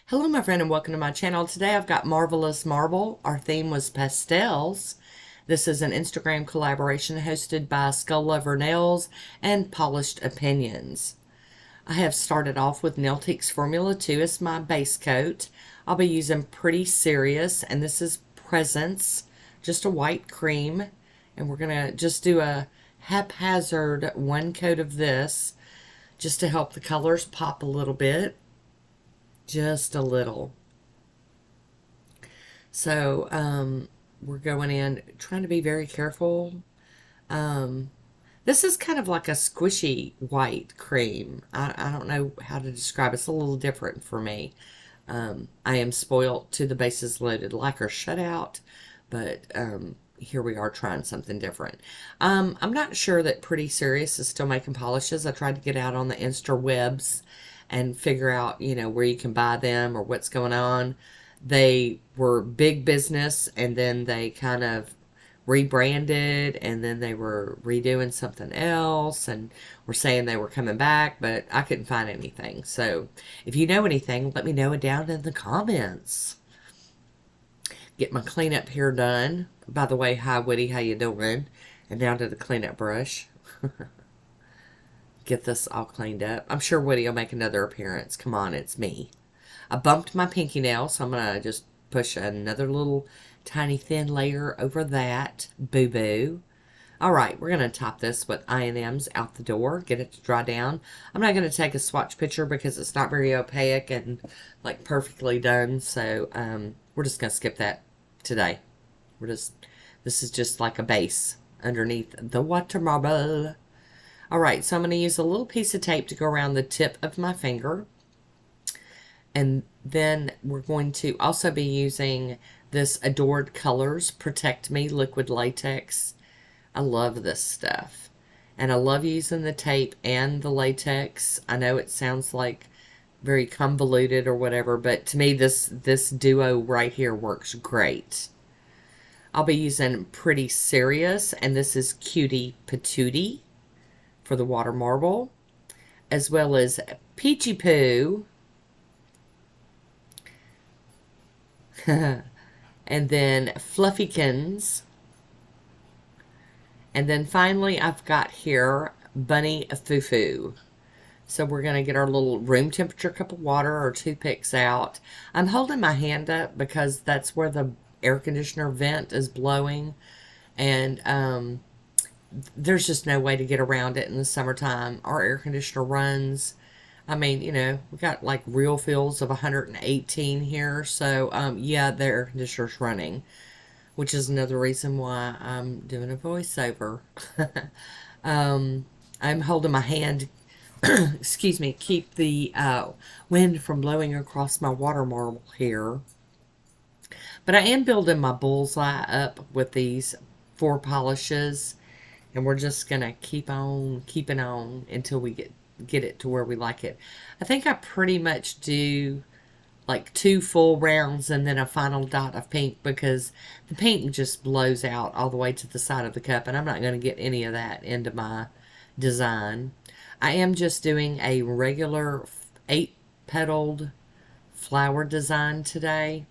Hello, my friend, and welcome to my channel. Today I've got Marvellous Marble. Our theme was Pastels. This is an Instagram collaboration hosted by Skull Lover Nails and Polished Opinions. I have started off with Nailtique's Formula 2 as my base coat. I'll be using Pretty Serious, and this is Presence, just a white cream. And we're going to just do a haphazard one coat of this just to help the colors pop a little bit. Just a little. So we're going in trying to be very careful. This is kind of like a squishy white cream. I don't know how to describe it. It's a little different for me. I am spoiled to the bases loaded like her shutout, but here we are trying something different. I'm not sure that Pretty Serious is still making polishes. I tried to get out on the interwebs and figure out, where you can buy them or what's going on. They were big business, and then they kind of rebranded, and then they were redoing something else and were saying they were coming back, but I couldn't find anything. So if you know anything, let me know down in the comments. Get my cleanup here done. By the way, hi Woody, how you doing? And down to the cleanup brush. Get this all cleaned up. I'm sure Woody will make another appearance. Come on, it's me. I bumped my pinky nail, so I'm going to just push another little tiny thin layer over that. Boo-boo. Alright, we're going to top this with I&M's out the door. Get it to dry down. I'm not going to take a swatch picture because it's not very opaque and like perfectly done. So we're just going to skip that today. This is just like a base underneath the water marble. Alright, so I'm going to use a little piece of tape to go around the tip of my finger. And then we're going to also be using this Adored Colors Protect Me Liquid Latex. I love this stuff. And I love using the tape and the latex. I know it sounds like very convoluted or whatever, but to me this duo right here works great. I'll be using Pretty Serious, and this is Cutie Patootie for the water marble, as well as Peachy Poo, and then Fluffykins, and then finally I've got here Bunny Foo-Foo. So we're going to get our little room temperature cup of water or toothpicks out. I'm holding my hand up because that's where the air conditioner vent is blowing, and there's just no way to get around it in the summertime. Our air conditioner runs, I mean, we got like real feels of 118 here. So, yeah, the air conditioner's running, which is another reason why I'm doing a voiceover. I'm holding my hand, excuse me, keep the wind from blowing across my water marble here. But I am building my bullseye up with these 4 polishes. And we're just going to keep on keeping on until we get it to where we like it. I think I pretty much do like 2 full rounds and then a final dot of pink, because the pink just blows out all the way to the side of the cup, and I'm not going to get any of that into my design. I am just doing a regular 8-petaled flower design today.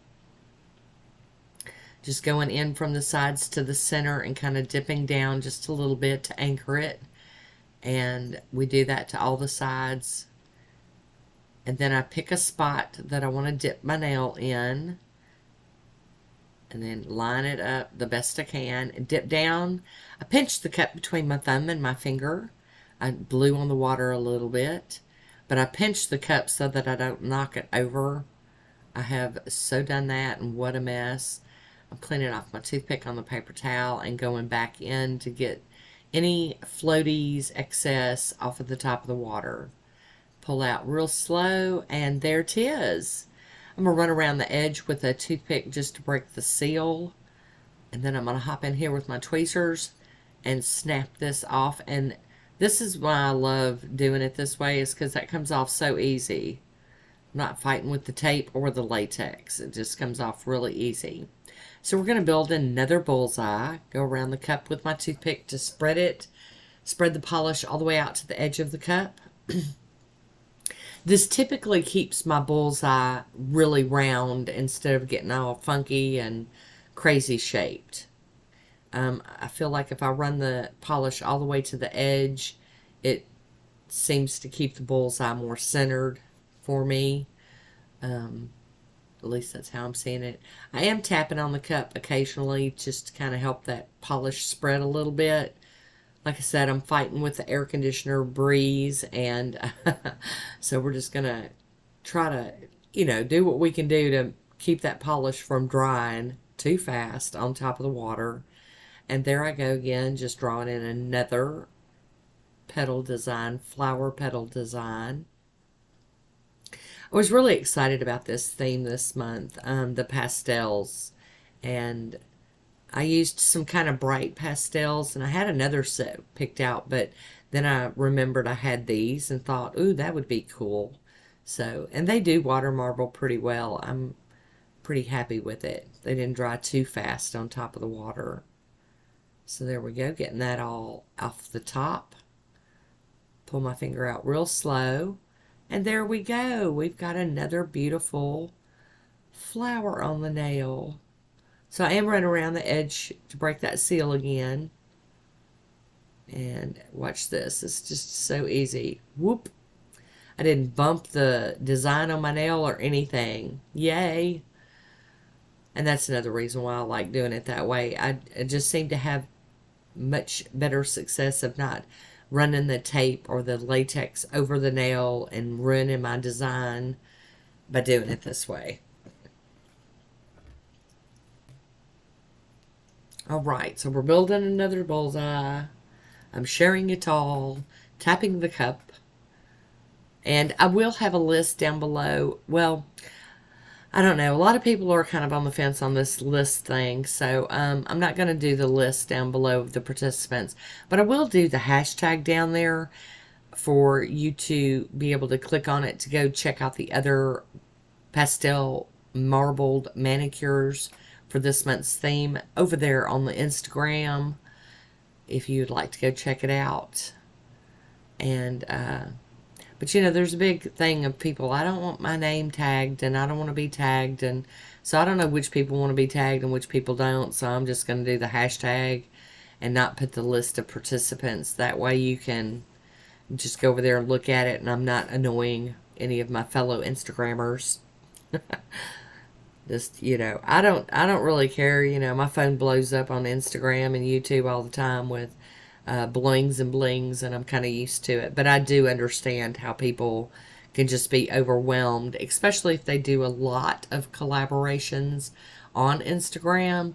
Just going in from the sides to the center and kind of dipping down just a little bit to anchor it. And we do that to all the sides. And then I pick a spot that I want to dip my nail in. And then line it up the best I can. And dip down. I pinch the cup between my thumb and my finger. I blew on the water a little bit. But I pinch the cup so that I don't knock it over. I have so done that, and what a mess. I'm cleaning off my toothpick on the paper towel and going back in to get any floaties excess off of the top of the water. Pull out real slow, and there it is. I'm going to run around the edge with a toothpick just to break the seal. And then I'm going to hop in here with my tweezers and snap this off. And this is why I love doing it this way, is because that comes off so easy. I'm not fighting with the tape or the latex. It just comes off really easy. So we're going to build another bullseye. Go around the cup with my toothpick to spread it. Spread the polish all the way out to the edge of the cup. This typically keeps my bullseye really round instead of getting all funky and crazy shaped. I feel like if I run the polish all the way to the edge, it seems to keep the bullseye more centered for me. Um, at least that's how I'm seeing it. I am tapping on the cup occasionally just to kind of help that polish spread a little bit. Like I said, I'm fighting with the air conditioner breeze, and so we're just going to try to, do what we can do to keep that polish from drying too fast on top of the water. And there I go again, just drawing in another petal design, flower petal design. I was really excited about this theme this month, the pastels. And I used some kind of bright pastels, and I had another set picked out, but then I remembered I had these and thought, ooh, that would be cool. So, and they do water marble pretty well. I'm pretty happy with it. They didn't dry too fast on top of the water. So there we go, getting that all off the top. Pull my finger out real slow. And there we go. We've got another beautiful flower on the nail. So I am running around the edge to break that seal again. And watch this. It's just so easy. Whoop. I didn't bump the design on my nail or anything. Yay. And that's another reason why I like doing it that way. I just seem to have much better success of not running the tape or the latex over the nail and ruining my design by doing it this way. All right, so we're building another bullseye. I'm sharing it all, tapping the cup. And I will have a list down below. Well, I don't know. A lot of people are kind of on the fence on this list thing, so I'm not going to do the list down below of the participants, but I will do the hashtag down there for you to be able to click on it to go check out the other pastel marbled manicures for this month's theme over there on the Instagram if you'd like to go check it out. And but there's a big thing of people, I don't want my name tagged and I don't want to be tagged, and so I don't know which people want to be tagged and which people don't, so I'm just going to do the hashtag and not put the list of participants. That way you can just go over there and look at it and I'm not annoying any of my fellow Instagrammers. Just, I don't really care. My phone blows up on Instagram and YouTube all the time with blings and blings, and I'm kind of used to it. But I do understand how people can just be overwhelmed, especially if they do a lot of collaborations on Instagram.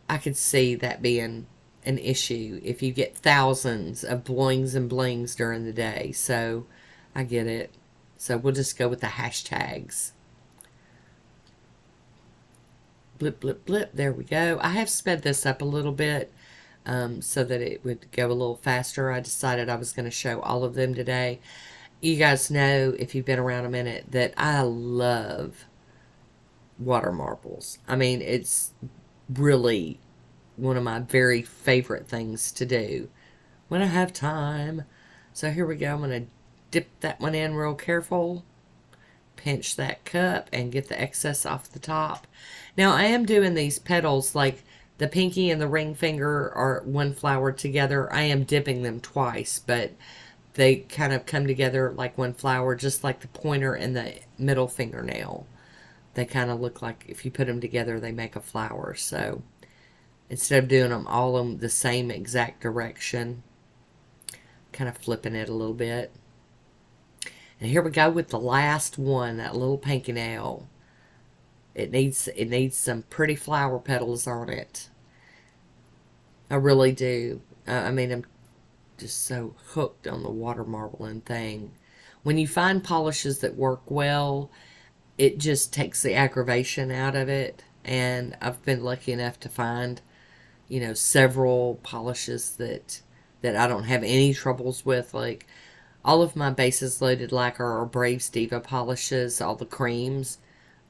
I could see that being an issue if you get thousands of blings and blings during the day. So I get it. So we'll just go with the hashtags. Blip, blip, blip. There we go. I have sped this up a little bit so that it would go a little faster. I decided I was going to show all of them today. You guys know, if you've been around a minute, that I love water marbles. I mean, it's really one of my very favorite things to do when I have time. So here we go. I'm going to dip that one in real careful. Pinch that cup and get the excess off the top. Now I am doing these petals, like the pinky and the ring finger are one flower together. I am dipping them twice, but they kind of come together like one flower, just like the pointer and the middle fingernail. They kind of look like, if you put them together, they make a flower. So instead of doing them all in the same exact direction, kind of flipping it a little bit. And here we go with the last one, that little pinky nail. It needs some pretty flower petals on it. I really do. I mean, I'm just so hooked on the water marbling thing. When you find polishes that work well, it just takes the aggravation out of it. And I've been lucky enough to find, several polishes that I don't have any troubles with, like all of my bases loaded lacquer or Braves Diva polishes, all the creams,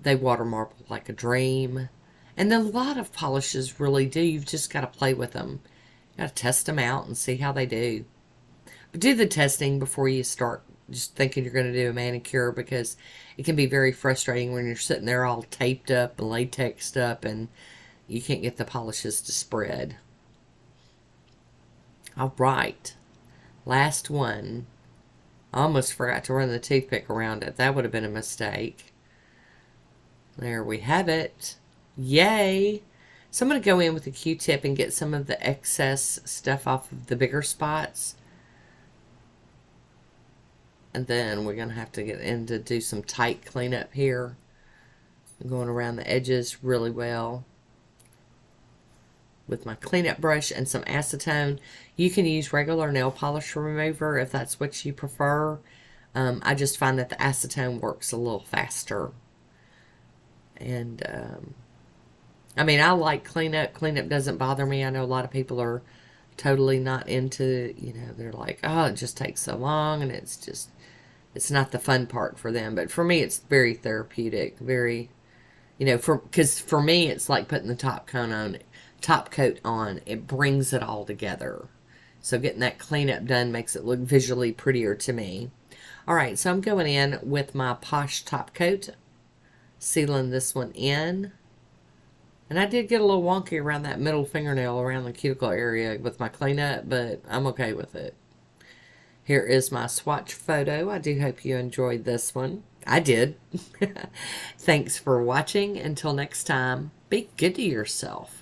they water marble like a dream. And a lot of polishes really do. You've just got to play with them. You got to test them out and see how they do. But do the testing before you start just thinking you're going to do a manicure, because it can be very frustrating when you're sitting there all taped up and latexed up and you can't get the polishes to spread. All right, last one. I almost forgot to run the toothpick around it. That would have been a mistake. There we have it. Yay! So I'm going to go in with a Q-tip and get some of the excess stuff off of the bigger spots. And then we're going to have to get in to do some tight cleanup here. I'm going around the edges really well with my cleanup brush and some acetone. You can use regular nail polish remover if that's what you prefer. I just find that the acetone works a little faster. And I mean, I like cleanup. Cleanup doesn't bother me. I know a lot of people are totally not into, you know, they're like, oh, it just takes so long, and it's not the fun part for them. But for me, it's very therapeutic, very, you know, because for me, it's like putting the top coat on. It brings it all together. So getting that cleanup done makes it look visually prettier to me. All right, so I'm going in with my Posh top coat, sealing this one in. And I did get a little wonky around that middle fingernail around the cuticle area with my cleanup, but I'm okay with it. Here is my swatch photo. I do hope you enjoyed this one. I did. Thanks for watching. Until next time, be good to yourself.